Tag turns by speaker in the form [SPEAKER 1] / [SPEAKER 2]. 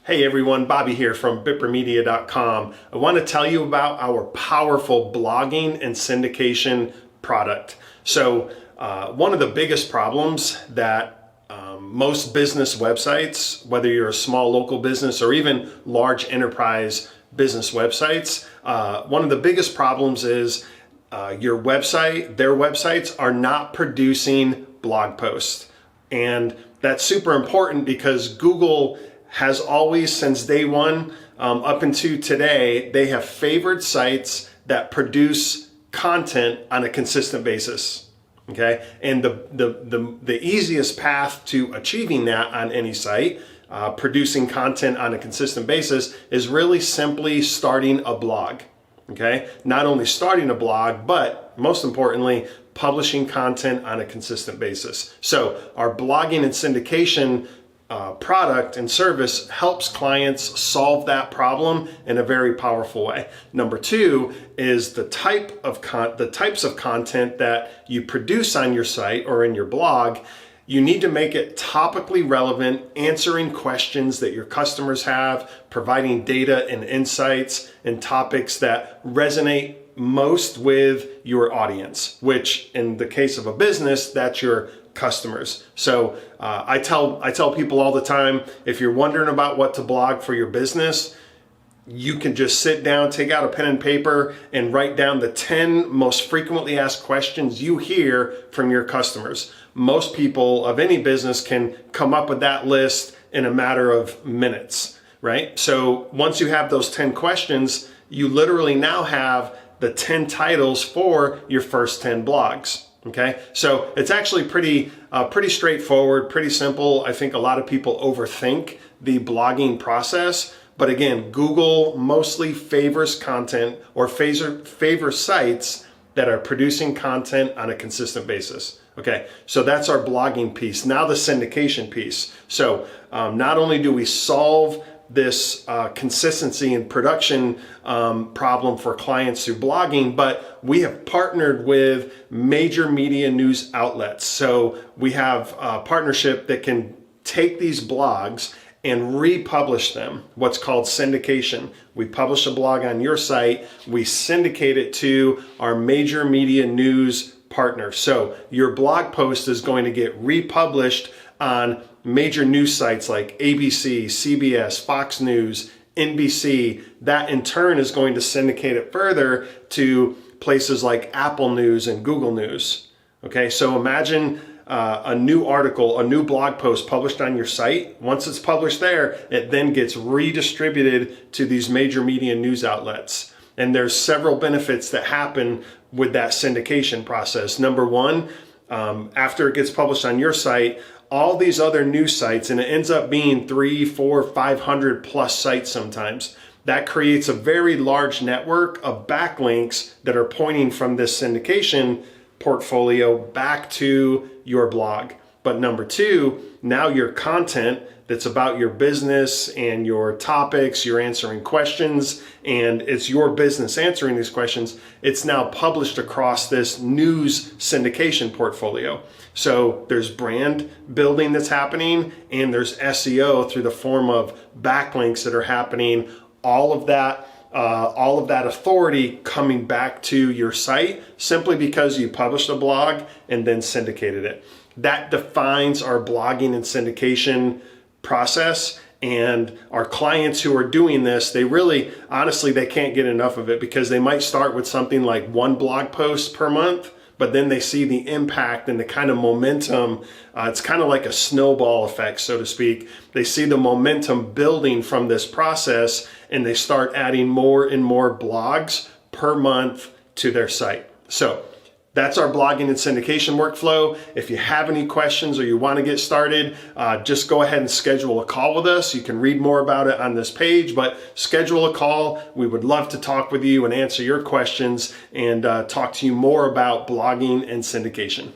[SPEAKER 1] Hey everyone, Bobby here from BipperMedia.com. I want to tell you about our powerful blogging and syndication product. So one of the biggest problems that most business websites, whether you're a small local business or even large enterprise business websites, one of the biggest problems is their websites are not producing blog posts. And that's super important because Google has always, since day one up until today, they have favored sites that produce content on a consistent basis. Okay, and the easiest path to achieving that on any site, producing content on a consistent basis, is really simply starting a blog. Okay, not only starting a blog, but most importantly, publishing content on a consistent basis. So our blogging and syndication product and service helps clients solve that problem in a very powerful way. Number two is the types of content that you produce on your site or in your blog. You need to make it topically relevant, answering questions that your customers have, providing data and insights and topics that resonate most with your audience, which in the case of a business, that's your customers. So I tell people all the time, if you're wondering about what to blog for your business, you can just sit down, take out a pen and paper, and write down the 10 most frequently asked questions you hear from your customers. Most people of any business can come up with that list in a matter of minutes, right? So once you have those 10 questions, you literally now have the 10 titles for your first 10 blogs. Okay, so it's actually pretty straightforward, pretty simple. I think a lot of people overthink the blogging process, but again, Google mostly favors content or favors sites that are producing content on a consistent basis. Okay, so that's our blogging piece. Now the syndication piece. So not only do we solve this consistency and production problem for clients through blogging, but we have partnered with major media news outlets. So we have a partnership that can take these blogs and republish them, what's called syndication. We publish a blog on your site, we syndicate it to our major media news partner. So your blog post is going to get republished on major news sites like ABC, CBS, Fox News, NBC. That in turn is going to syndicate it further to places like Apple News and Google News. Okay, so imagine a new article, a new blog post published on your site. Once it's published there, it then gets redistributed to these major media news outlets. And there's several benefits that happen with that syndication process. Number one, after it gets published on your site, all these other news sites, and it ends up being 300, 400, 500 plus sites sometimes. That creates a very large network of backlinks that are pointing from this syndication portfolio back to your blog. But number two, now your content that's about your business and your topics, you're answering questions, and it's your business answering these questions, it's now published across this news syndication portfolio. So there's brand building that's happening, and there's SEO through the form of backlinks that are happening. All of that authority coming back to your site simply because you published a blog and then syndicated it. That defines our blogging and syndication process. And our clients who are doing this, they really, honestly, they can't get enough of it because they might start with something like one blog post per month, but then they see the impact and the kind of momentum. It's kind of like a snowball effect, so to speak. They see the momentum building from this process, and they start adding more and more blogs per month to their site. So that's our blogging and syndication workflow. If you have any questions or you want to get started, just go ahead and schedule a call with us. You can read more about it on this page, but schedule a call. We would love to talk with you and answer your questions and talk to you more about blogging and syndication.